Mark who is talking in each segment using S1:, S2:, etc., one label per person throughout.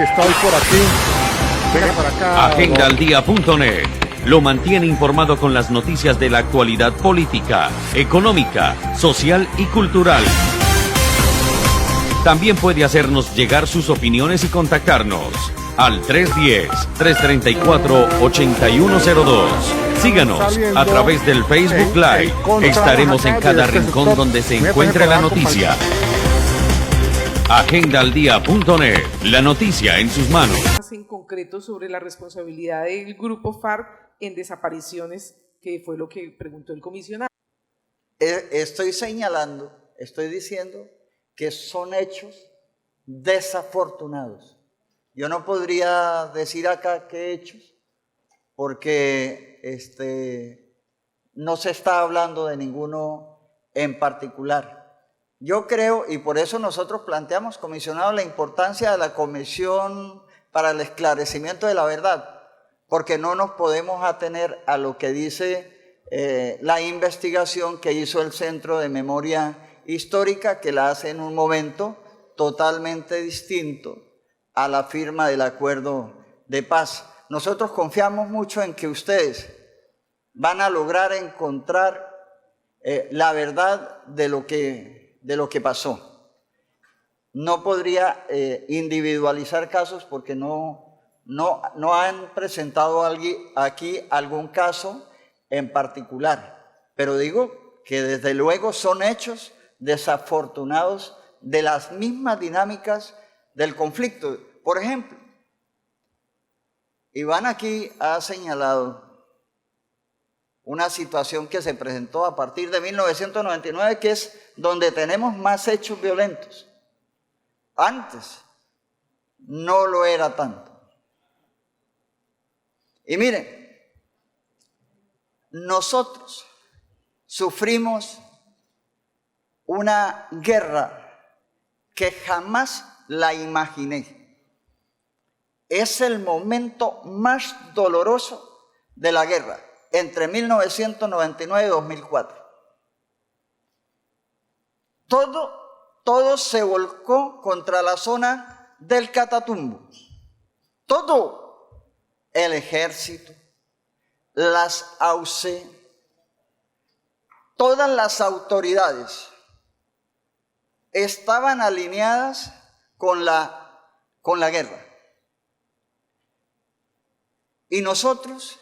S1: que está hoy por aquí. Venga para acá.
S2: Agendaldia.net lo mantiene informado con las noticias de la actualidad política, económica, social y cultural. También puede hacernos llegar sus opiniones y contactarnos al 310-334-8102. Síganos a través del Facebook Live. Estaremos en cada rincón donde se encuentre la noticia. Agendaldia.net, la noticia en sus manos.
S3: En concreto sobre la responsabilidad del grupo FARC en desapariciones, que fue lo que preguntó el comisionado.
S4: Estoy señalando, estoy diciendo que son hechos desafortunados. Yo no podría decir acá qué hechos, porque no se está hablando de ninguno en particular. Yo creo, y por eso nosotros planteamos, comisionado, la importancia de la Comisión para el Esclarecimiento de la Verdad, porque no nos podemos atener a lo que dice la investigación que hizo el Centro de Memoria Histórica, que la hace en un momento totalmente distinto a la firma del acuerdo de paz. Nosotros confiamos mucho en que ustedes van a lograr encontrar la verdad de lo que pasó. No podría individualizar casos porque no han presentado aquí algún caso en particular, pero digo que desde luego son hechos desafortunados de las mismas dinámicas del conflicto. Por ejemplo, Iván aquí ha señalado una situación que se presentó a partir de 1999, que es donde tenemos más hechos violentos. Antes no lo era tanto. Y miren, nosotros sufrimos una guerra que jamás la imaginé. Es el momento más doloroso de la guerra, entre 1999 y 2004. Todo se volcó contra la zona del Catatumbo. Todo. El ejército, las AUC, todas las autoridades estaban alineadas con la guerra. Y nosotros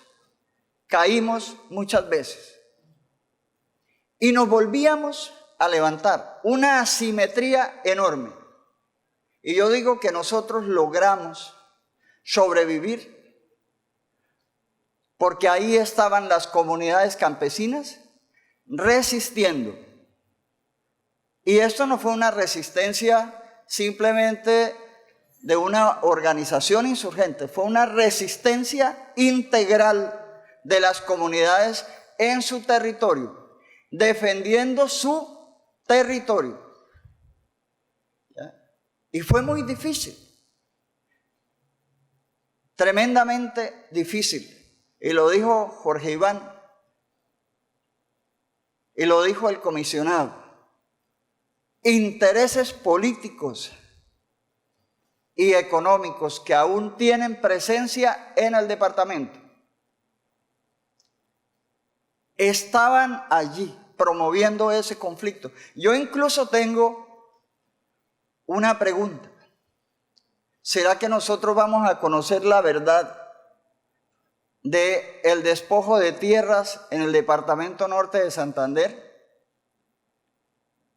S4: caímos muchas veces. Y nos volvíamos a levantar, una asimetría enorme. Y yo digo que nosotros logramos sobrevivir porque ahí estaban las comunidades campesinas resistiendo. Y esto no fue una resistencia simplemente de una organización insurgente, fue una resistencia integral de las comunidades en su territorio, defendiendo su territorio. ¿Ya? Y fue muy difícil, tremendamente difícil. Y lo dijo Jorge Iván, y lo dijo el comisionado. Intereses políticos y económicos que aún tienen presencia en el departamento estaban allí promoviendo ese conflicto. Yo incluso tengo una pregunta. ¿Será que nosotros vamos a conocer la verdad del despojo de tierras en el departamento norte de Santander?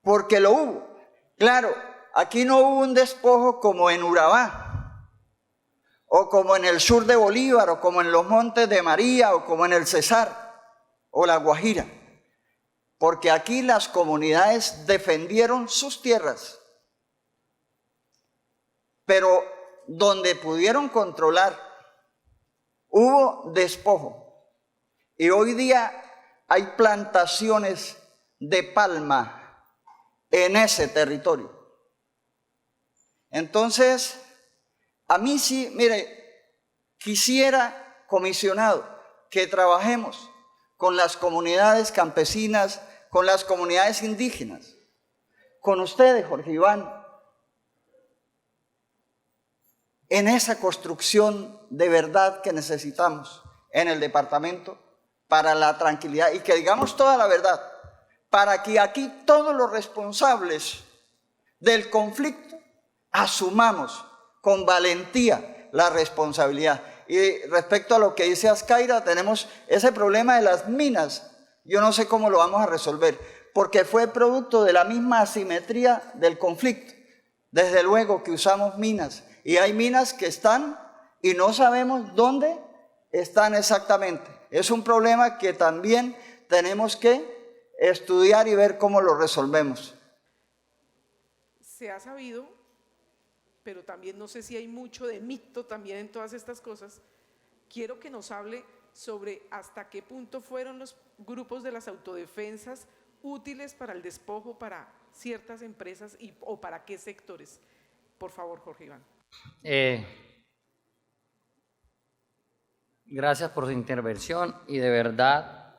S4: Porque lo hubo. Claro, aquí no hubo un despojo como en Urabá, o como en el sur de Bolívar, o como en los Montes de María, o como en el Cesar, o la Guajira. Porque aquí las comunidades defendieron sus tierras. Pero donde pudieron controlar, hubo despojo. Y hoy día hay plantaciones de palma en ese territorio. Entonces, a mí sí, mire, quisiera, comisionado, que trabajemos con las comunidades campesinas, con las comunidades indígenas, con ustedes, Jorge Iván, en esa construcción de verdad que necesitamos en el departamento para la tranquilidad y que digamos toda la verdad, para que aquí todos los responsables del conflicto asumamos con valentía la responsabilidad. Y respecto a lo que dice Azkaira, tenemos ese problema de las minas. Yo no sé cómo lo vamos a resolver, porque fue producto de la misma asimetría del conflicto. Desde luego que usamos minas, y hay minas que están y no sabemos dónde están exactamente. Es un problema que también tenemos que estudiar y ver cómo lo resolvemos.
S3: Se ha sabido, pero también no sé si hay mucho de mito también en todas estas cosas. Quiero que nos hable sobre hasta qué punto fueron los grupos de las autodefensas útiles para el despojo para ciertas empresas o para qué sectores. Por favor, Jorge Iván.
S5: Gracias por su intervención y de verdad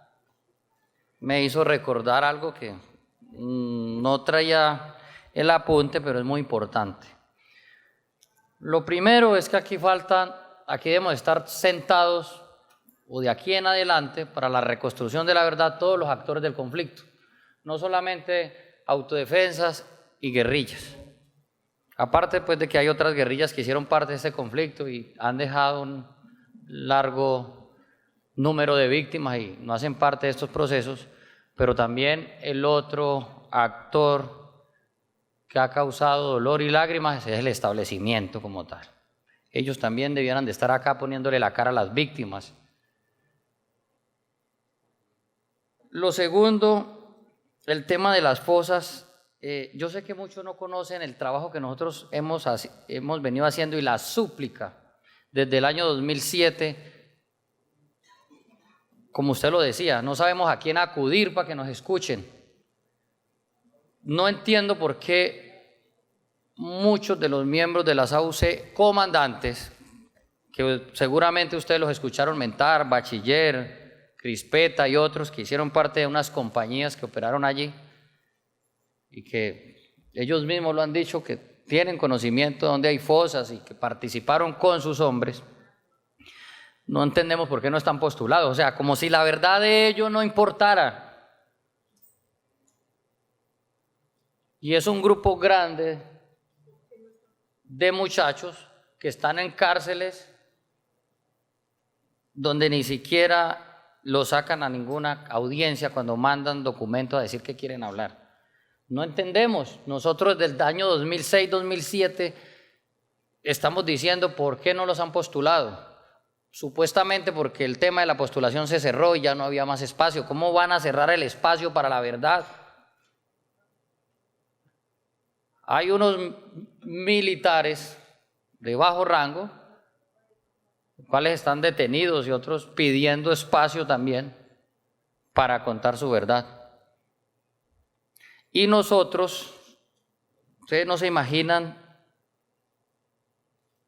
S5: me hizo recordar algo que no traía el apunte, pero es muy importante. Lo primero es que aquí debemos estar sentados o de aquí en adelante para la reconstrucción de la verdad todos los actores del conflicto, no solamente autodefensas y guerrillas. Aparte pues de que hay otras guerrillas que hicieron parte de este conflicto y han dejado un largo número de víctimas y no hacen parte de estos procesos, pero también el otro actor que ha causado dolor y lágrimas es el establecimiento como tal. Ellos también debieran de estar acá poniéndole la cara a las víctimas. Lo segundo, el tema de las fosas. Yo sé que muchos no conocen el trabajo que nosotros hemos venido haciendo y la súplica desde el año 2007, como usted lo decía, no sabemos a quién acudir para que nos escuchen. No entiendo por qué muchos de los miembros de las AUC, comandantes, que seguramente ustedes los escucharon mentar, Bachiller, Crispeta y otros que hicieron parte de unas compañías que operaron allí y que ellos mismos lo han dicho, que tienen conocimiento de dónde hay fosas y que participaron con sus hombres, no entendemos por qué no están postulados, o sea, como si la verdad de ellos no importara. Y es un grupo grande de muchachos que están en cárceles donde ni siquiera lo sacan a ninguna audiencia cuando mandan documentos a decir que quieren hablar. No entendemos. Nosotros desde el año 2006-2007 estamos diciendo por qué no los han postulado. Supuestamente porque el tema de la postulación se cerró y ya no había más espacio. ¿Cómo van a cerrar el espacio para la verdad? Hay unos militares de bajo rango, los cuales están detenidos y otros pidiendo espacio también para contar su verdad. Y nosotros, ustedes no se imaginan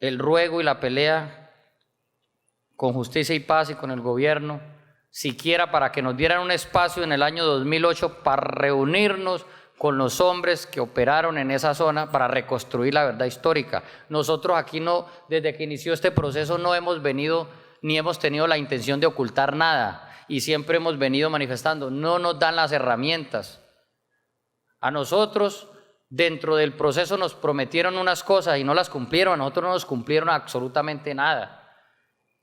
S5: el ruego y la pelea con Justicia y Paz y con el gobierno, siquiera para que nos dieran un espacio en el año 2008 para reunirnos con los hombres que operaron en esa zona para reconstruir la verdad histórica. Nosotros aquí no, desde que inició este proceso no hemos venido ni hemos tenido la intención de ocultar nada y siempre hemos venido manifestando, no nos dan las herramientas. A nosotros dentro del proceso nos prometieron unas cosas y no las cumplieron, a nosotros no nos cumplieron absolutamente nada.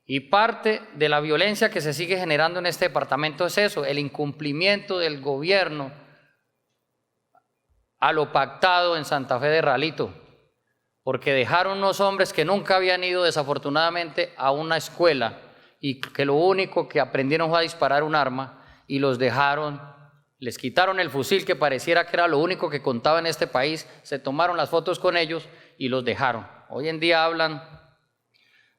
S5: Y parte de la violencia que se sigue generando en este departamento es eso, el incumplimiento del gobierno a lo pactado en Santa Fe de Ralito, porque dejaron unos hombres que nunca habían ido desafortunadamente a una escuela y que lo único que aprendieron fue a disparar un arma y los dejaron, les quitaron el fusil que pareciera que era lo único que contaba en este país, se tomaron las fotos con ellos y los dejaron. Hoy en día hablan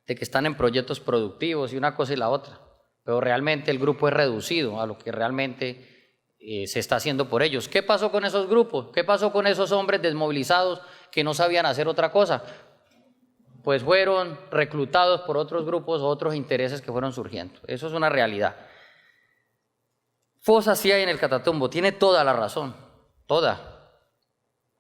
S5: de que están en proyectos productivos y una cosa y la otra, pero realmente el grupo es reducido a lo que realmente se está haciendo por ellos. ¿Qué pasó con esos grupos? ¿Qué pasó con esos hombres desmovilizados que no sabían hacer otra cosa? Pues fueron reclutados por otros grupos o otros intereses que fueron surgiendo. Eso es una realidad. Fosas sí hay en el Catatumbo, tiene toda la razón, toda.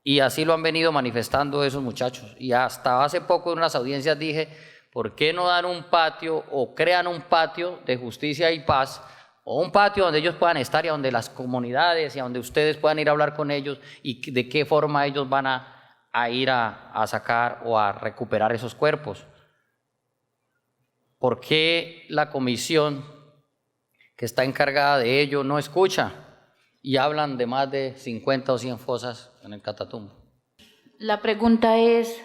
S5: Y así lo han venido manifestando esos muchachos. Y hasta hace poco en unas audiencias dije, ¿por qué no dan un patio o crean un patio de justicia y paz, o un patio donde ellos puedan estar y donde las comunidades y donde ustedes puedan ir a hablar con ellos y de qué forma ellos van a ir a sacar o a recuperar esos cuerpos? ¿Por qué la comisión que está encargada de ello no escucha y hablan de más de 50 o 100 fosas en el Catatumbo?
S6: La pregunta es,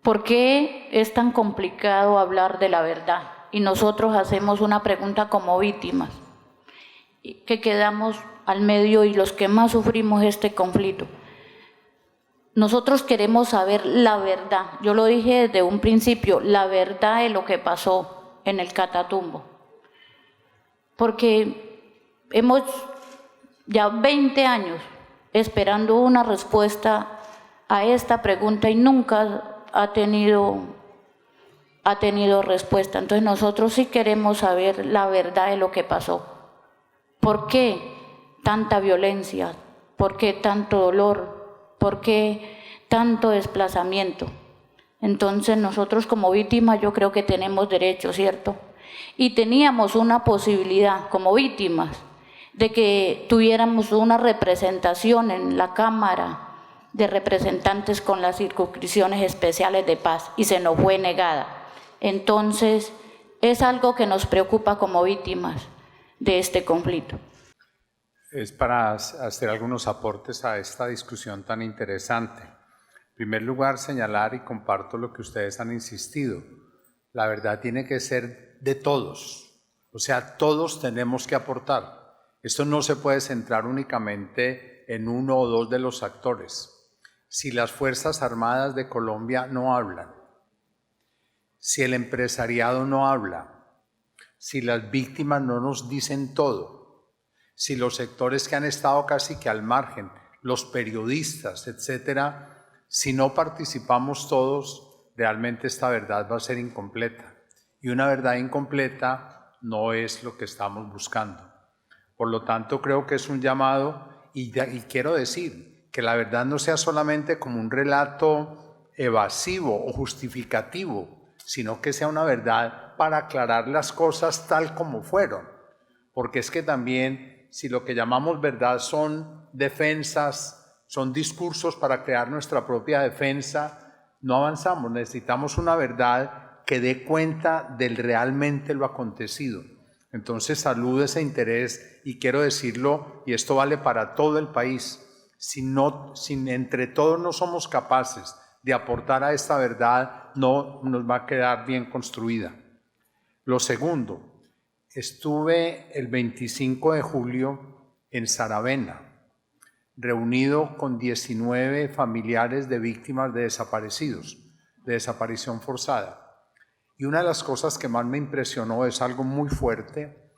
S6: ¿por qué es tan complicado hablar de la verdad? Y nosotros hacemos una pregunta como víctimas, que quedamos al medio y los que más sufrimos este conflicto. Nosotros queremos saber la verdad. Yo lo dije desde un principio, la verdad de lo que pasó en el Catatumbo. Porque hemos ya 20 años esperando una respuesta a esta pregunta y nunca ha tenido respuesta. Entonces nosotros sí queremos saber la verdad de lo que pasó. ¿Por qué tanta violencia? ¿Por qué tanto dolor? ¿Por qué tanto desplazamiento? Entonces nosotros como víctimas yo creo que tenemos derecho, ¿cierto? Y teníamos una posibilidad como víctimas de que tuviéramos una representación en la Cámara de Representantes con las circunscripciones especiales de paz y se nos fue negada. Entonces es algo que nos preocupa como víctimas de este conflicto.
S1: Es para hacer algunos aportes a esta discusión tan interesante. En primer lugar, señalar, y comparto lo que ustedes han insistido, la verdad tiene que ser de todos, o sea, todos tenemos que aportar. Esto no se puede centrar únicamente en uno o dos de los actores. Si las Fuerzas Armadas de Colombia no hablan, si el empresariado no habla, si las víctimas no nos dicen todo, si los sectores que han estado casi que al margen, los periodistas, etcétera, si no participamos todos, realmente esta verdad va a ser incompleta. Y una verdad incompleta no es lo que estamos buscando. Por lo tanto, creo que es un llamado, y quiero decir que la verdad no sea solamente como un relato evasivo o justificativo, sino que sea una verdad para aclarar las cosas tal como fueron. Porque es que también, si lo que llamamos verdad son defensas, son discursos para crear nuestra propia defensa, no avanzamos. Necesitamos una verdad que dé cuenta del realmente lo acontecido. Entonces saludo ese interés y quiero decirlo, y esto vale para todo el país, si entre todos no somos capaces de aportar a esta verdad, no nos va a quedar bien construida. Lo segundo, estuve el 25 de julio en Saravena, reunido con 19 familiares de víctimas de desaparecidos, de desaparición forzada. Y una de las cosas que más me impresionó, es algo muy fuerte,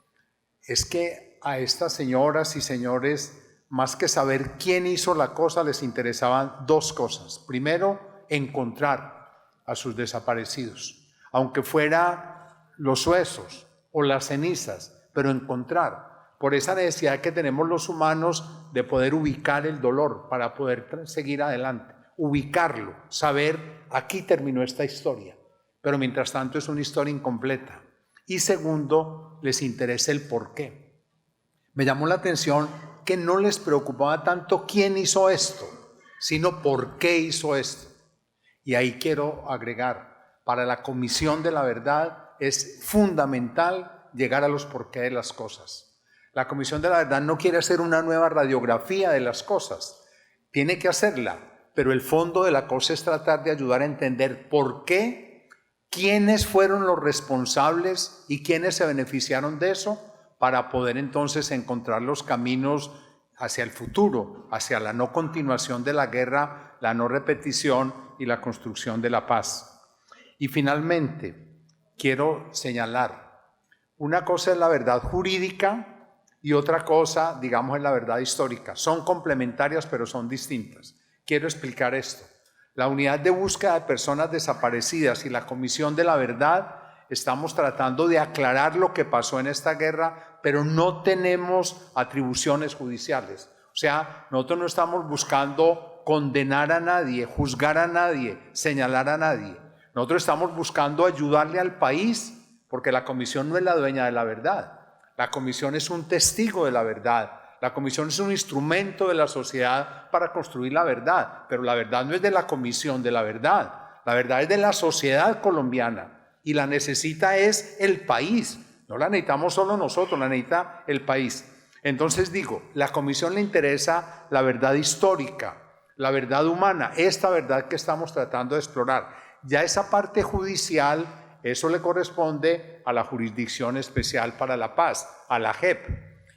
S1: es que a estas señoras y señores, más que saber quién hizo la cosa, les interesaban dos cosas. Primero, encontrar a sus desaparecidos, aunque fuera los huesos o las cenizas, pero encontrar, por esa necesidad que tenemos los humanos de poder ubicar el dolor para poder seguir adelante, ubicarlo, saber, aquí terminó esta historia, pero mientras tanto es una historia incompleta. Y segundo, les interesa el por qué. Me llamó la atención que no les preocupaba tanto quién hizo esto, sino por qué hizo esto. Y ahí quiero agregar, para la Comisión de la Verdad es fundamental llegar a los porqué de las cosas. La Comisión de la Verdad no quiere hacer una nueva radiografía de las cosas, tiene que hacerla, pero el fondo de la cosa es tratar de ayudar a entender por qué, quiénes fueron los responsables y quiénes se beneficiaron de eso, para poder entonces encontrar los caminos hacia el futuro, hacia la no continuación de la guerra, la no repetición y la construcción de la paz. Y finalmente, quiero señalar, una cosa es la verdad jurídica y otra cosa, digamos, es la verdad histórica. Son complementarias, pero son distintas. Quiero explicar esto. La unidad de búsqueda de personas desaparecidas y la Comisión de la Verdad estamos tratando de aclarar lo que pasó en esta guerra, pero no tenemos atribuciones judiciales. O sea, nosotros no estamos buscando condenar a nadie, juzgar a nadie, señalar a nadie. Nosotros estamos buscando ayudarle al país, porque la comisión no es la dueña de la verdad. La comisión es un testigo de la verdad. La comisión es un instrumento de la sociedad para construir la verdad, pero la verdad no es de la comisión de la verdad. La verdad es de la sociedad colombiana y la necesita es el país. No la necesitamos solo nosotros, la necesita el país. Entonces digo, la comisión le interesa la verdad histórica, la verdad humana, esta verdad que estamos tratando de explorar. Ya esa parte judicial, eso le corresponde a la Jurisdicción Especial para la Paz, a la JEP.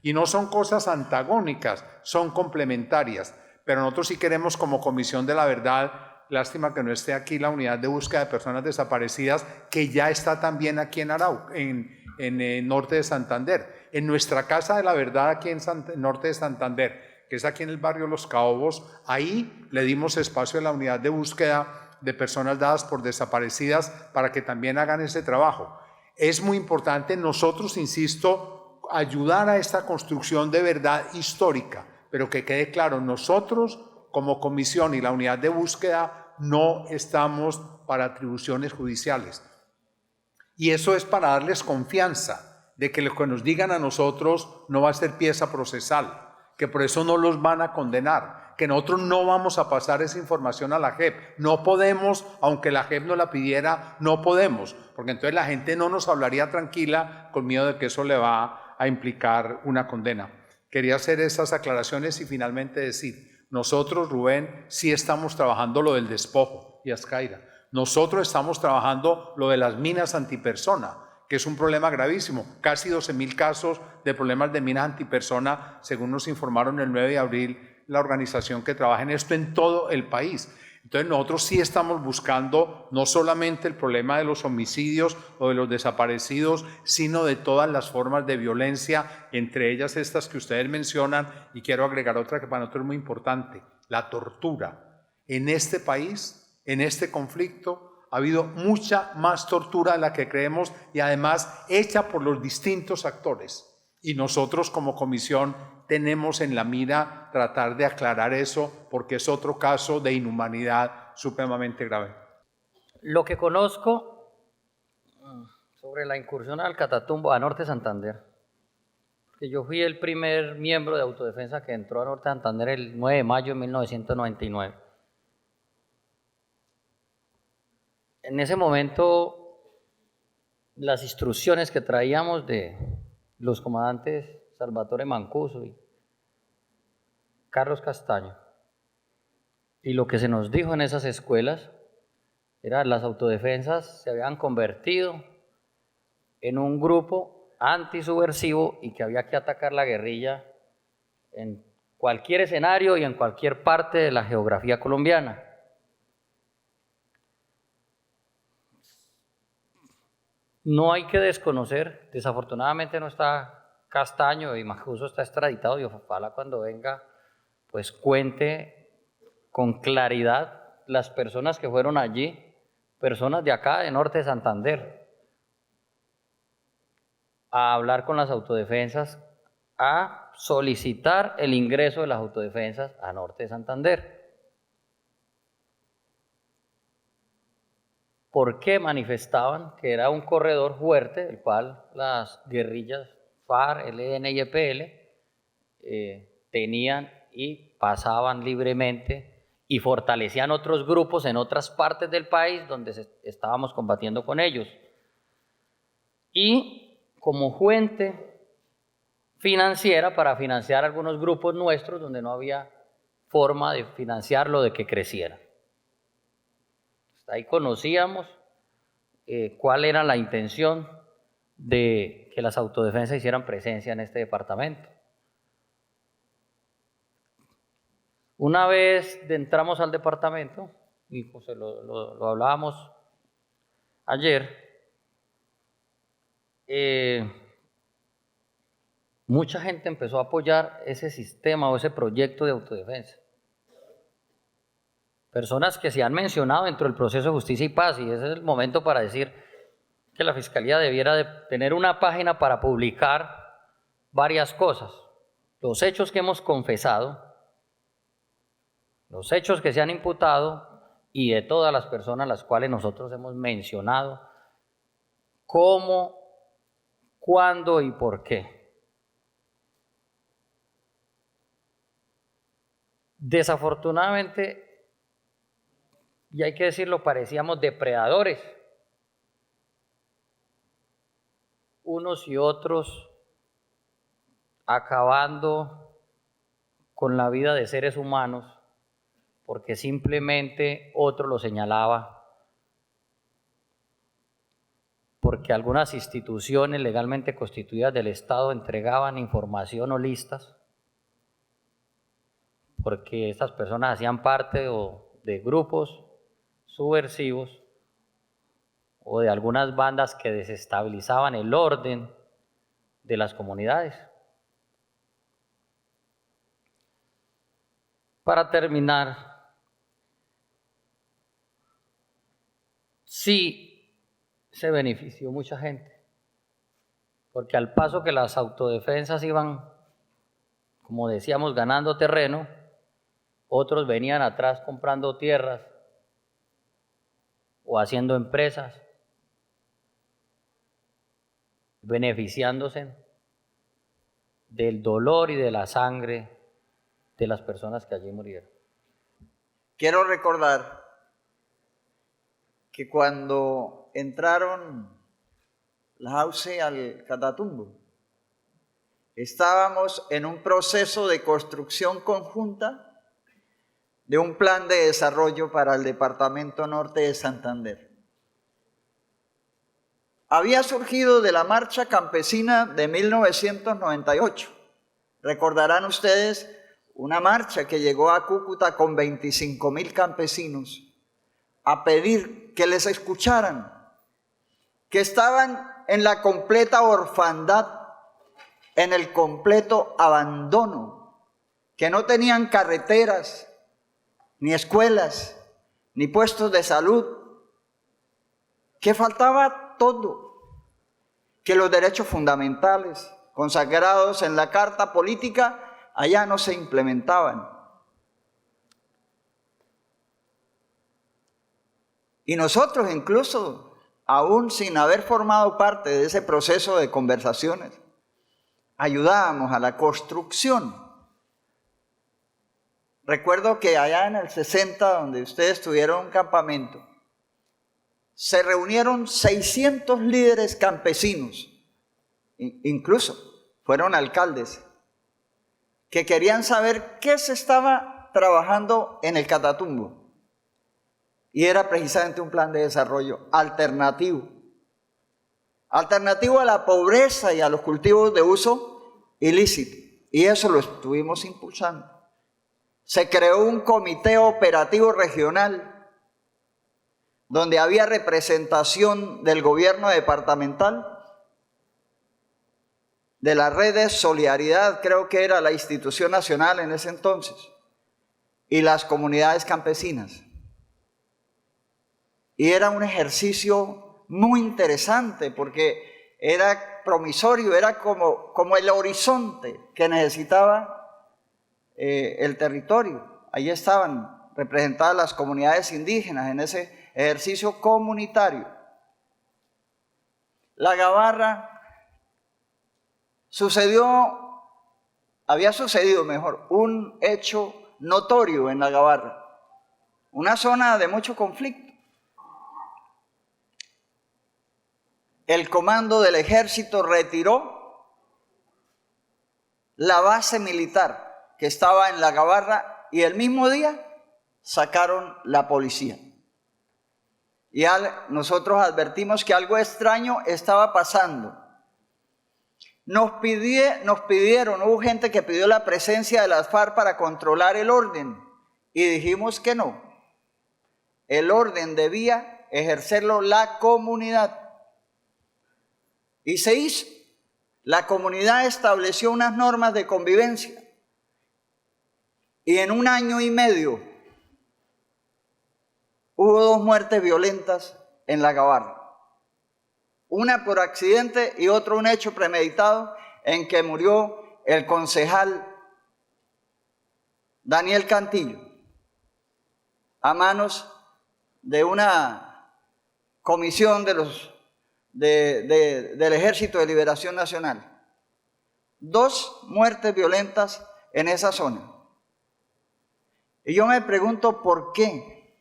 S1: Y no son cosas antagónicas, son complementarias. Pero nosotros sí queremos como Comisión de la Verdad, lástima que no esté aquí la Unidad de Búsqueda de Personas Desaparecidas, que ya está también aquí en Arauca, en el norte de Santander. En nuestra Casa de la Verdad aquí en norte de Santander, que es aquí en el barrio Los Caobos, ahí le dimos espacio a la Unidad de Búsqueda de Personas dadas por desaparecidas para que también hagan ese trabajo. Es muy importante nosotros, insisto, ayudar a esta construcción de verdad histórica, pero que quede claro, nosotros como comisión y la unidad de búsqueda no estamos para atribuciones judiciales. Y eso es para darles confianza de que lo que nos digan a nosotros no va a ser pieza procesal, que por eso no los van a condenar, que nosotros no vamos a pasar esa información a la JEP. No podemos, aunque la JEP nos la pidiera, no podemos, porque entonces la gente no nos hablaría tranquila con miedo de que eso le va a implicar una condena. Quería hacer esas aclaraciones y finalmente decir, nosotros, Rubén, sí estamos trabajando lo del despojo y Ascaira. Nosotros estamos trabajando lo de las minas antipersona, que es un problema gravísimo. Casi 12.000 casos de problemas de minas antipersona, según nos informaron el 9 de abril, la organización que trabaja en esto en todo el país. Entonces nosotros sí estamos buscando no solamente el problema de los homicidios o de los desaparecidos, sino de todas las formas de violencia, entre ellas estas que ustedes mencionan, y quiero agregar otra que para nosotros es muy importante, la tortura. En este país, en este conflicto, ha habido mucha más tortura de la que creemos y además hecha por los distintos actores. Y nosotros como comisión tenemos en la mira tratar de aclarar eso porque es otro caso de inhumanidad supremamente grave.
S5: Lo que conozco sobre la incursión al Catatumbo, a Norte Santander, que yo fui el primer miembro de autodefensa que entró a Norte Santander el 9 de mayo de 1999. En ese momento, las instrucciones que traíamos de los comandantes Salvatore Mancuso y Carlos Castaño, y lo que se nos dijo en esas escuelas era que las autodefensas se habían convertido en un grupo antisubversivo y que había que atacar la guerrilla en cualquier escenario y en cualquier parte de la geografía colombiana. No hay que desconocer, desafortunadamente no está Castaño y Mancuso está extraditado y ojalá cuando venga pues cuente con claridad las personas que fueron allí, personas de acá, de Norte de Santander, a hablar con las autodefensas, a solicitar el ingreso de las autodefensas a Norte de Santander. ¿Por qué manifestaban que era un corredor fuerte, el cual las guerrillas FARC, ELN y EPL tenían y pasaban libremente y fortalecían otros grupos en otras partes del país donde estábamos combatiendo con ellos? Y como fuente financiera para financiar algunos grupos nuestros donde no había forma de financiarlo, de que creciera. Ahí conocíamos cuál era la intención de que las autodefensas hicieran presencia en este departamento. Una vez entramos al departamento, y pues lo hablábamos ayer, mucha gente empezó a apoyar ese sistema o ese proyecto de autodefensa. Personas que se han mencionado dentro del proceso de justicia y paz, y ese es el momento para decir que la Fiscalía debiera de tener una página para publicar varias cosas. Los hechos que hemos confesado los hechos que se han imputado y de todas las personas las cuales nosotros hemos mencionado, cómo, cuándo y por qué. Desafortunadamente, y hay que decirlo, parecíamos depredadores, unos y otros acabando con la vida de seres humanos porque simplemente otro lo señalaba, porque algunas instituciones legalmente constituidas del Estado entregaban información o listas, porque estas personas hacían parte de grupos subversivos o de algunas bandas que desestabilizaban el orden de las comunidades. Para terminar, sí se benefició mucha gente, porque al paso que las autodefensas iban, como decíamos, ganando terreno, otros venían atrás comprando tierras o haciendo empresas, beneficiándose del dolor y de la sangre de las personas que allí murieron.
S4: Quiero recordar que cuando entraron las AUCE al Catatumbo, estábamos en un proceso de construcción conjunta de un plan de desarrollo para el Departamento Norte de Santander. Había surgido de la marcha campesina de 1998. Recordarán ustedes una marcha que llegó a Cúcuta con 25.000 campesinos a pedir que les escucharan, que estaban en la completa orfandad, en el completo abandono, que no tenían carreteras, ni escuelas, ni puestos de salud, que faltaba todo, que los derechos fundamentales consagrados en la Carta Política allá no se implementaban. Y nosotros incluso, aún sin haber formado parte de ese proceso de conversaciones, ayudábamos a la construcción. Recuerdo que allá en el 60, donde ustedes tuvieron un campamento, se reunieron 600 líderes campesinos, incluso fueron alcaldes, que querían saber qué se estaba trabajando en el Catatumbo. Y era precisamente un plan de desarrollo alternativo. Alternativo a la pobreza y a los cultivos de uso ilícito. Y eso lo estuvimos impulsando. Se creó un comité operativo regional donde había representación del gobierno departamental, de la red de solidaridad, creo que era la institución nacional en ese entonces, y las comunidades campesinas. Y era un ejercicio muy interesante porque era promisorio, era como el horizonte que necesitaba el territorio. Allí estaban representadas las comunidades indígenas en ese ejercicio comunitario. La Gabarra había sucedido un hecho notorio en la Gabarra, una zona de mucho conflicto. El comando del ejército retiró la base militar que estaba en la Gabarra y el mismo día sacaron la policía. Y nosotros advertimos que algo extraño estaba pasando. Nos pidieron, hubo gente que pidió la presencia de las FARC para controlar el orden y dijimos que no. El orden debía ejercerlo la comunidad. Y se hizo. La comunidad estableció unas normas de convivencia. Y en 1 año y medio hubo 2 muertes violentas en la Gabarra. Una por accidente y otro un hecho premeditado en que murió el concejal Daniel Cantillo. a manos de una comisión del Ejército de Liberación Nacional. 2 muertes violentas en esa zona. Y yo me pregunto por qué.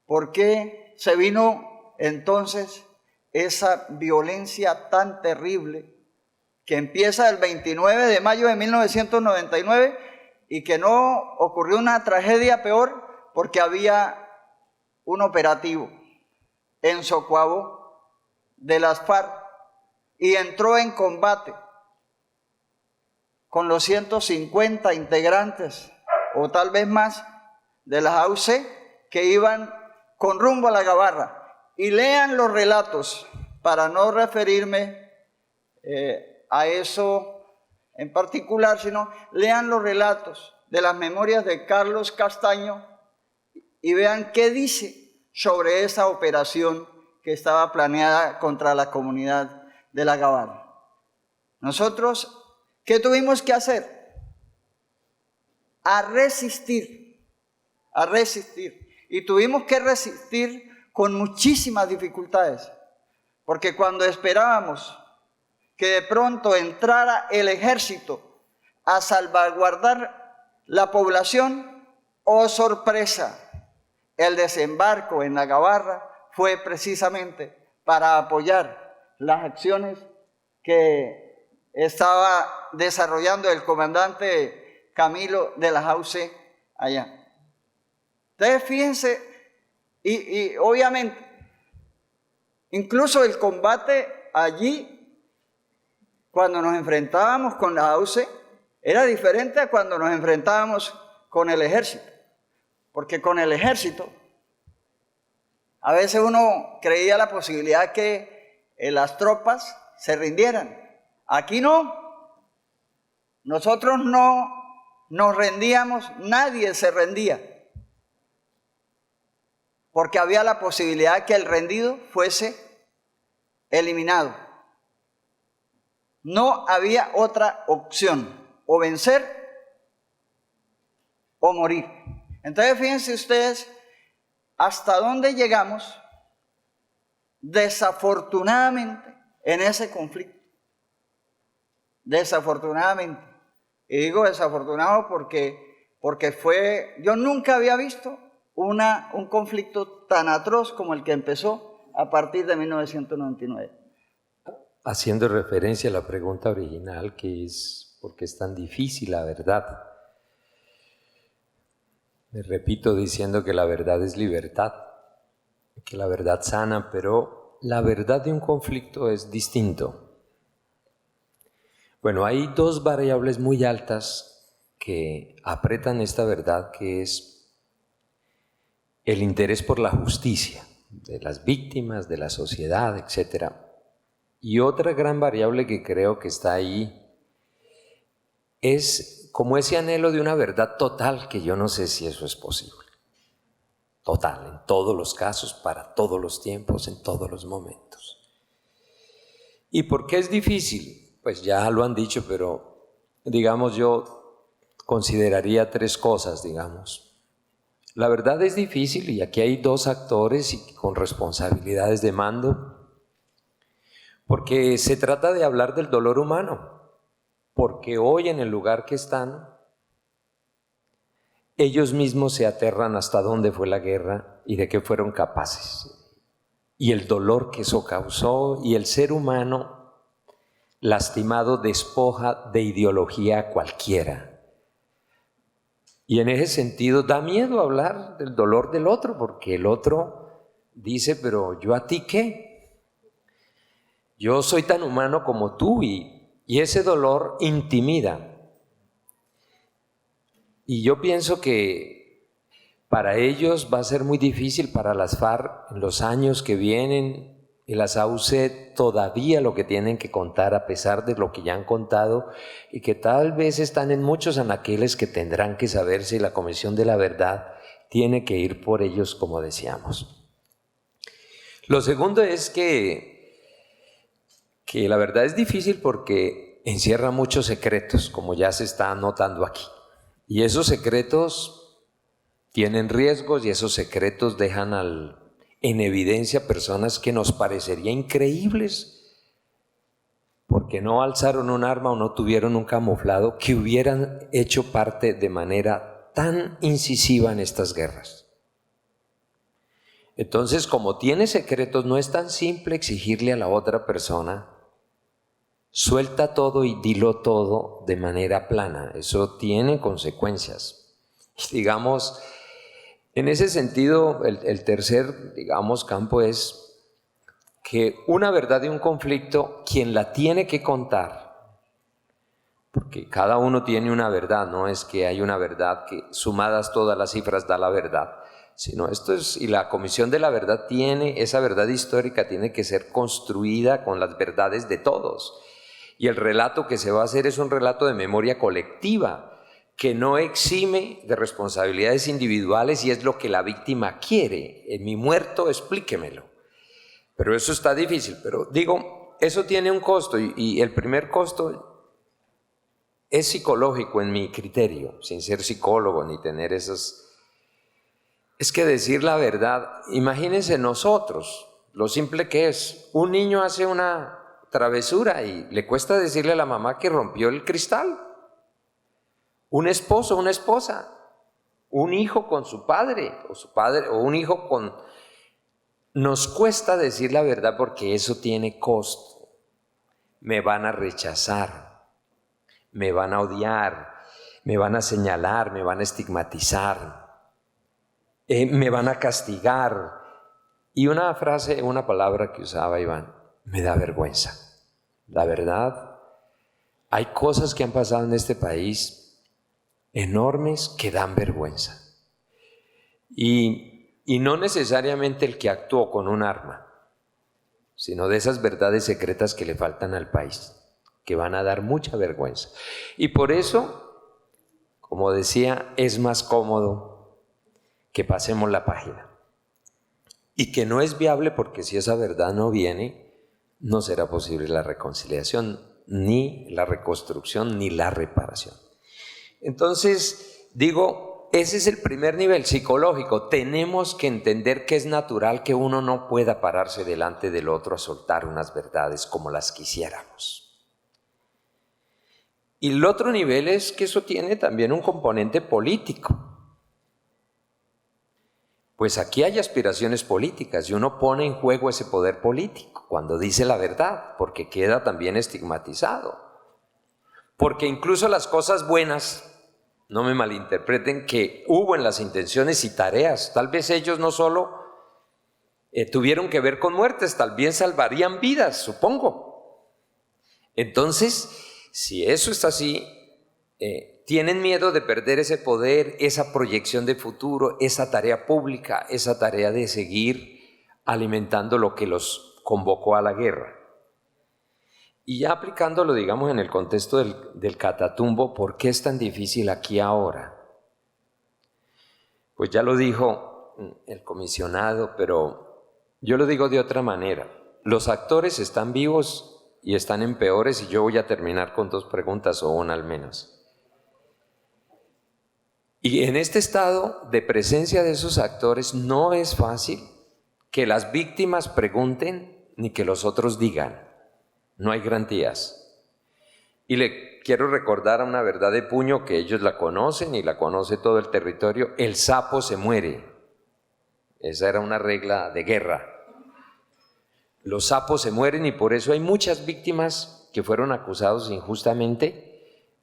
S4: ¿Por qué se vino entonces esa violencia tan terrible que empieza el 29 de mayo de 1999 y que no ocurrió una tragedia peor porque había un operativo en Socuabo de las FARC y entró en combate con los 150 integrantes o tal vez más de las AUC que iban con rumbo a la Gabarra? Y lean los relatos, para no referirme a eso en particular, sino lean los relatos de las memorias de Carlos Castaño y vean qué dice sobre esa operación que estaba planeada contra la comunidad de la Gabarra. Nosotros, ¿qué tuvimos que hacer? A resistir. Y tuvimos que resistir con muchísimas dificultades, porque cuando esperábamos que de pronto entrara el ejército a salvaguardar la población, ¡oh sorpresa! El desembarco en la Gabarra fue precisamente para apoyar las acciones que estaba desarrollando el comandante Camilo de las AUC allá. Entonces fíjense, y obviamente, incluso el combate allí, cuando nos enfrentábamos con las AUC, era diferente a cuando nos enfrentábamos con el ejército. Porque con el ejército, a veces uno creía la posibilidad que las tropas se rindieran. Aquí no. Nosotros no nos rendíamos, nadie se rendía. Porque había la posibilidad que el rendido fuese eliminado. No había otra opción, o vencer o morir. Entonces fíjense ustedes hasta dónde llegamos desafortunadamente en ese conflicto. Desafortunadamente. Y digo desafortunado porque fue, yo nunca había visto un conflicto tan atroz como el que empezó a partir de 1999.
S7: Haciendo referencia a la pregunta original, que es ¿por qué es tan difícil la verdad? Me repito diciendo que la verdad es libertad, que la verdad sana, pero la verdad de un conflicto es distinto. Bueno, hay 2 variables muy altas que apretan esta verdad, que es el interés por la justicia de las víctimas, de la sociedad, etc. Y otra gran variable que creo que está ahí es como ese anhelo de una verdad total, que yo no sé si eso es posible. Total, en todos los casos, para todos los tiempos, en todos los momentos. ¿Y por qué es difícil? Pues ya lo han dicho, pero digamos yo consideraría 3 cosas, digamos. La verdad es difícil y aquí hay 2 actores y con responsabilidades de mando, porque se trata de hablar del dolor humano, porque hoy en el lugar que están, ellos mismos se aterran hasta dónde fue la guerra y de qué fueron capaces, y el dolor que eso causó, y el ser humano lastimado despoja de ideología a cualquiera. Y en ese sentido da miedo hablar del dolor del otro, porque el otro dice, pero ¿yo a ti qué? Yo soy tan humano como tú, y ese dolor intimida. Y yo pienso que para ellos va a ser muy difícil, para las FARC en los años que vienen, y las AUC todavía lo que tienen que contar, a pesar de lo que ya han contado, y que tal vez están en muchos anaqueles que tendrán que saber si la Comisión de la Verdad tiene que ir por ellos, como decíamos. Lo segundo es que la verdad es difícil porque encierra muchos secretos, como ya se está notando aquí. Y esos secretos tienen riesgos y esos secretos dejan en evidencia personas que nos parecería increíbles porque no alzaron un arma o no tuvieron un camuflado que hubieran hecho parte de manera tan incisiva en estas guerras. Entonces, como tiene secretos, no es tan simple exigirle a la otra persona, suelta todo y dilo todo de manera plana. Eso tiene consecuencias. Digamos, en ese sentido, el tercer, digamos, campo es que una verdad de un conflicto, quien la tiene que contar, porque cada uno tiene una verdad, no es que hay una verdad que sumadas todas las cifras da la verdad, sino esto es, y la Comisión de la Verdad esa verdad histórica tiene que ser construida con las verdades de todos. Y el relato que se va a hacer es un relato de memoria colectiva, que no exime de responsabilidades individuales y es lo que la víctima quiere. En mi muerto, explíquemelo. Pero eso está difícil, pero digo, eso tiene un costo y el primer costo es psicológico en mi criterio, sin ser psicólogo ni tener esas... Es que decir la verdad, imagínense nosotros, lo simple que es, un niño hace una travesura y le cuesta decirle a la mamá que rompió el cristal. Un esposo, una esposa, un hijo con su padre o un hijo con... Nos cuesta decir la verdad porque eso tiene costo. Me van a rechazar, me van a odiar, me van a señalar, me van a estigmatizar, me van a castigar. Y una frase, una palabra que usaba Iván, me da vergüenza. La verdad, hay cosas que han pasado en este país enormes que dan vergüenza. Y no necesariamente el que actuó con un arma, sino de esas verdades secretas que le faltan al país, que van a dar mucha vergüenza. Y por eso, como decía, es más cómodo que pasemos la página. Y que no es viable porque si esa verdad no viene, no será posible la reconciliación, ni la reconstrucción, ni la reparación. Entonces, digo, ese es el primer nivel psicológico. Tenemos que entender que es natural que uno no pueda pararse delante del otro a soltar unas verdades como las quisiéramos. Y el otro nivel es que eso tiene también un componente político. Pues aquí hay aspiraciones políticas y uno pone en juego ese poder político cuando dice la verdad, porque queda también estigmatizado. Porque incluso las cosas buenas, no me malinterpreten, que hubo en las intenciones y tareas, tal vez ellos no solo tuvieron que ver con muertes, tal vez salvarían vidas, supongo. Entonces, si eso está así, tienen miedo de perder ese poder, esa proyección de futuro, esa tarea pública, esa tarea de seguir alimentando lo que los convocó a la guerra. Y ya aplicándolo, digamos, en el contexto del Catatumbo, ¿por qué es tan difícil aquí ahora? Pues ya lo dijo el comisionado, pero yo lo digo de otra manera. Los actores están vivos y están en peores, y yo voy a terminar con 2 preguntas o una al menos. Y en este estado de presencia de esos actores no es fácil que las víctimas pregunten ni que los otros digan. No hay garantías. Y le quiero recordar una verdad de puño que ellos la conocen y la conoce todo el territorio: el sapo se muere. Esa era una regla de guerra. Los sapos se mueren y por eso hay muchas víctimas que fueron acusados injustamente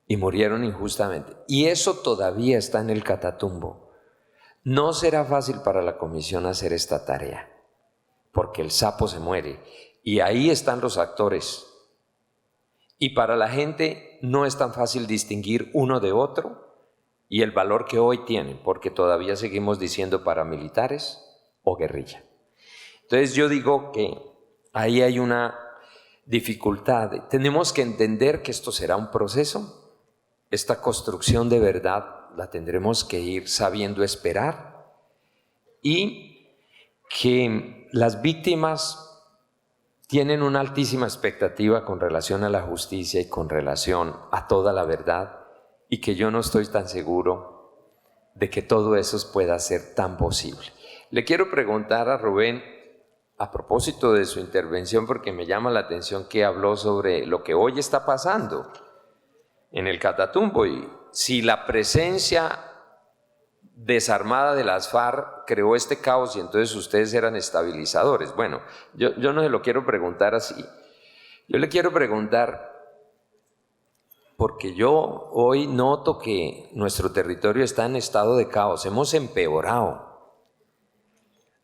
S7: y murieron injustamente. Y eso todavía está en el Catatumbo. No será fácil para la comisión hacer esta tarea, porque el sapo se muere. Y ahí están los actores. Y para la gente no es tan fácil distinguir uno de otro y el valor que hoy tienen, porque todavía seguimos diciendo paramilitares o guerrilla. Entonces yo digo que ahí hay una dificultad. Tenemos que entender que esto será un proceso. Esta construcción de verdad la tendremos que ir sabiendo esperar, y que las víctimas tienen una altísima expectativa con relación a la justicia y con relación a toda la verdad, y que yo no estoy tan seguro de que todo eso pueda ser tan posible. Le quiero preguntar a Rubén, a propósito de su intervención, porque me llama la atención que habló sobre lo que hoy está pasando en el Catatumbo, y si la presencia desarmada de las FARC creó este caos y entonces ustedes eran estabilizadores. Bueno, yo no se lo quiero preguntar así. Yo le quiero preguntar, porque yo hoy noto que nuestro territorio está en estado de caos, hemos empeorado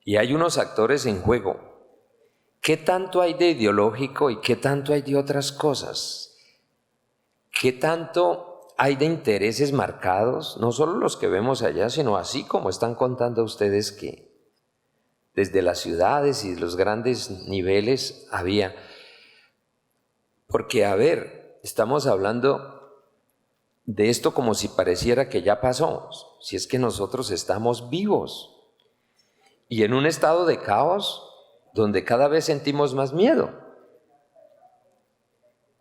S7: y hay unos actores en juego. ¿Qué tanto hay de ideológico y qué tanto hay de otras cosas? ¿Qué tanto hay de intereses marcados? No solo los que vemos allá, sino así como están contando ustedes que desde las ciudades y los grandes niveles había. Porque, a ver, estamos hablando de esto como si pareciera que ya pasó, si es que nosotros estamos vivos y en un estado de caos donde cada vez sentimos más miedo.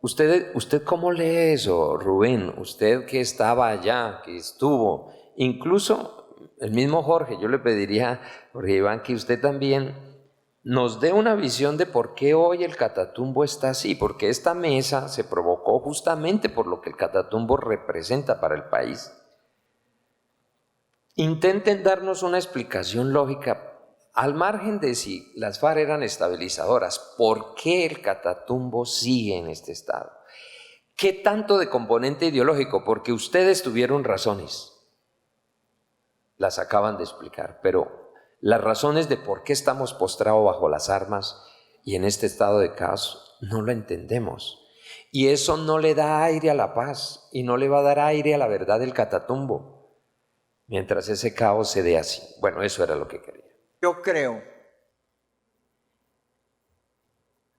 S7: ¿Usted cómo lee eso, Rubén? Usted que estaba allá, que estuvo, incluso el mismo Jorge, yo le pediría, Jorge Iván, que usted también nos dé una visión de por qué hoy el Catatumbo está así, porque esta mesa se provocó justamente por lo que el Catatumbo representa para el país. Intenten darnos una explicación lógica, al margen de si las FARC eran estabilizadoras, ¿por qué el Catatumbo sigue en este estado? ¿Qué tanto de componente ideológico? Porque ustedes tuvieron razones, las acaban de explicar, pero las razones de por qué estamos postrados bajo las armas y en este estado de caos no lo entendemos. Y eso no le da aire a la paz y no le va a dar aire a la verdad del Catatumbo, mientras ese caos se dé así. Bueno, eso era lo que quería.
S4: Yo creo,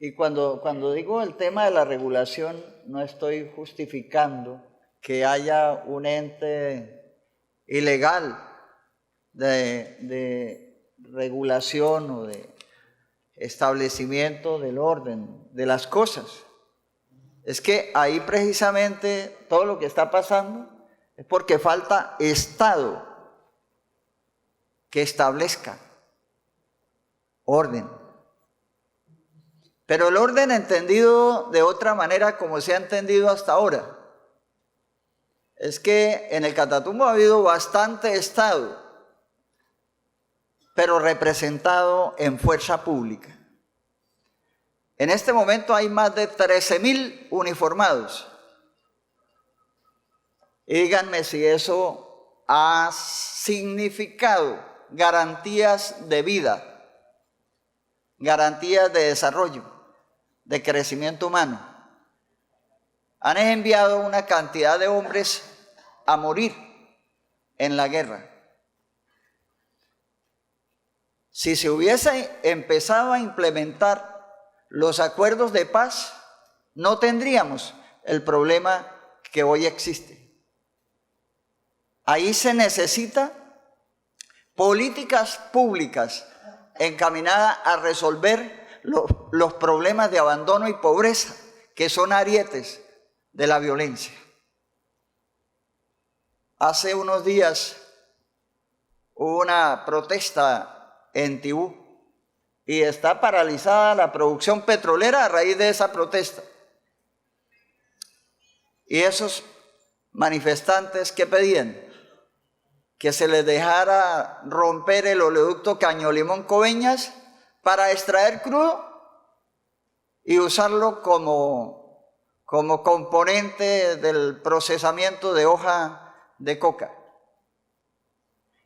S4: y cuando digo el tema de la regulación, no estoy justificando que haya un ente ilegal de regulación o de establecimiento del orden de las cosas. Es que ahí precisamente todo lo que está pasando es porque falta Estado que establezca orden. Pero el orden entendido de otra manera como se ha entendido hasta ahora es que en el Catatumbo ha habido bastante Estado, pero representado en fuerza pública. En este momento hay más de 13.000 uniformados. Y díganme si eso ha significado garantías de vida, garantías de desarrollo, de crecimiento humano. Han enviado una cantidad de hombres a morir en la guerra. Si se hubiese empezado a implementar los acuerdos de paz, no tendríamos el problema que hoy existe. Ahí se necesita políticas públicas encaminadas a resolver los problemas de abandono y pobreza, que son arietes de la violencia. Hace unos días hubo una protesta en Tibú y está paralizada la producción petrolera a raíz de esa protesta. Y esos manifestantes que pedían que se les dejara romper el oleoducto Caño-Limón-Coveñas para extraer crudo y usarlo como componente del procesamiento de hoja de coca.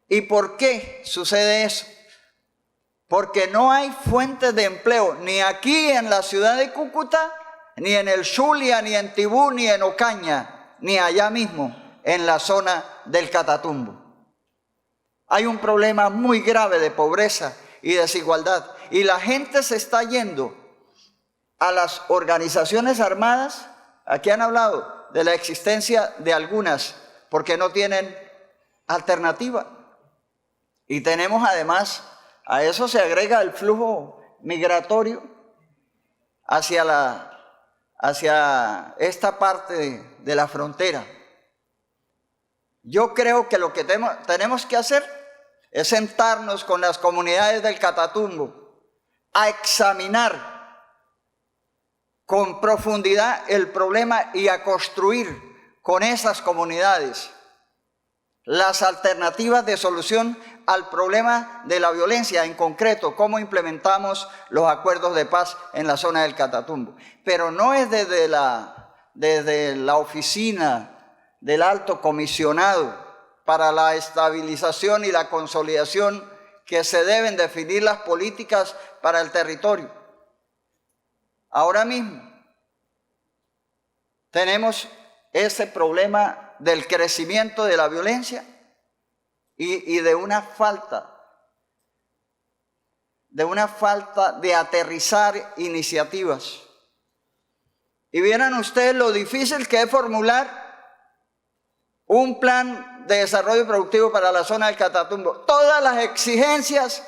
S4: ¿Y por qué sucede eso? Porque no hay fuentes de empleo, ni aquí en la ciudad de Cúcuta, ni en el Zulia, ni en Tibú, ni en Ocaña, ni allá mismo, en la zona del Catatumbo. Hay un problema muy grave de pobreza y desigualdad, y la gente se está yendo a las organizaciones armadas. Aquí han hablado de la existencia de algunas, porque no tienen alternativa. Y tenemos además, a eso se agrega el flujo migratorio hacia esta parte de la frontera. Yo creo que lo que tenemos que hacer es sentarnos con las comunidades del Catatumbo a examinar con profundidad el problema y a construir con esas comunidades las alternativas de solución al problema de la violencia, en concreto, cómo implementamos los acuerdos de paz en la zona del Catatumbo. Pero no es desde la oficina del Alto Comisionado para la estabilización y la consolidación que se deben definir las políticas para el territorio. Ahora mismo tenemos ese problema del crecimiento de la violencia y de una falta de aterrizar iniciativas. Y vieran ustedes lo difícil que es formular un plan de desarrollo productivo para la zona del Catatumbo. Todas las exigencias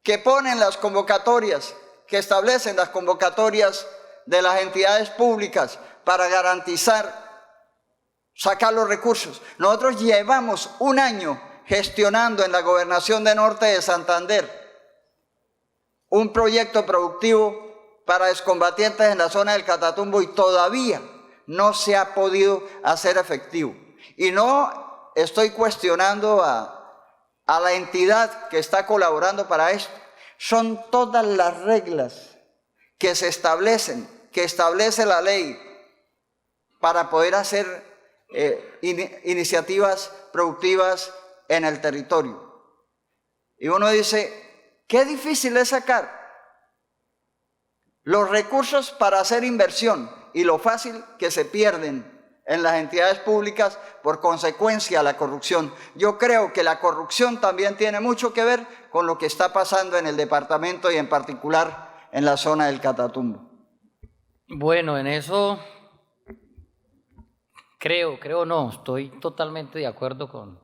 S4: que ponen las convocatorias, que establecen las convocatorias de las entidades públicas para garantizar sacar los recursos. Nosotros llevamos un año gestionando en la Gobernación de Norte de Santander un proyecto productivo para excombatientes en la zona del Catatumbo y todavía no se ha podido hacer efectivo. Y no estoy cuestionando a la entidad que está colaborando para esto. Son todas las reglas que se establecen, que establece la ley para poder hacer iniciativas productivas en el territorio. Y uno dice, qué difícil es sacar los recursos para hacer inversión y lo fácil que se pierden en las entidades públicas por consecuencia de la corrupción. Yo creo que la corrupción también tiene mucho que ver con lo que está pasando en el departamento y en particular en la zona del Catatumbo.
S5: Bueno, en eso creo no, estoy totalmente de acuerdo con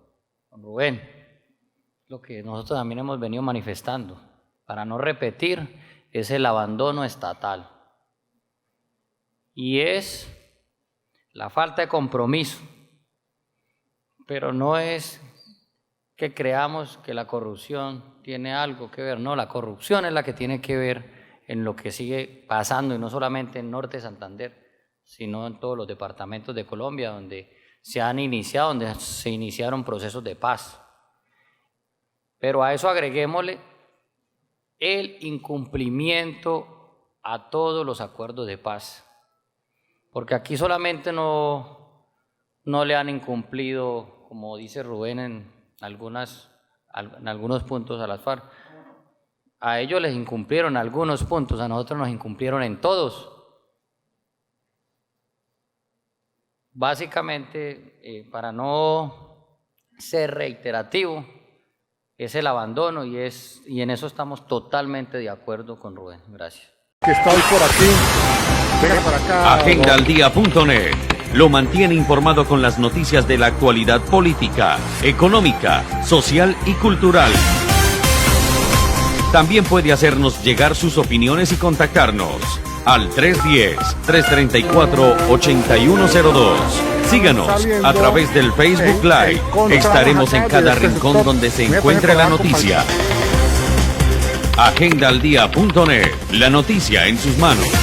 S5: Rubén, lo que nosotros también hemos venido manifestando, para no repetir, es el abandono estatal y es la falta de compromiso, pero no es que creamos que la corrupción tiene algo que ver, no, la corrupción es la que tiene que ver en lo que sigue pasando y no solamente en Norte de Santander, sino en todos los departamentos de Colombia donde se iniciaron procesos de paz. Pero a eso agreguémosle el incumplimiento a todos los acuerdos de paz, porque aquí solamente no le han incumplido, como dice Rubén, en algunos puntos a las FARC. A ellos les incumplieron algunos puntos, a nosotros nos incumplieron en todos. Básicamente, para no ser reiterativo, es el abandono y en eso estamos totalmente de acuerdo con Rubén. Gracias.
S8: Que está hoy por aquí. Venga para acá.
S2: Agendaldía.net lo mantiene informado con las noticias de la actualidad política, económica, social y cultural. También puede hacernos llegar sus opiniones y contactarnos al 310-334-8102. Síganos a través del Facebook Live. Estaremos en cada rincón donde se encuentre la noticia. Agendaldía.net, la noticia en sus manos.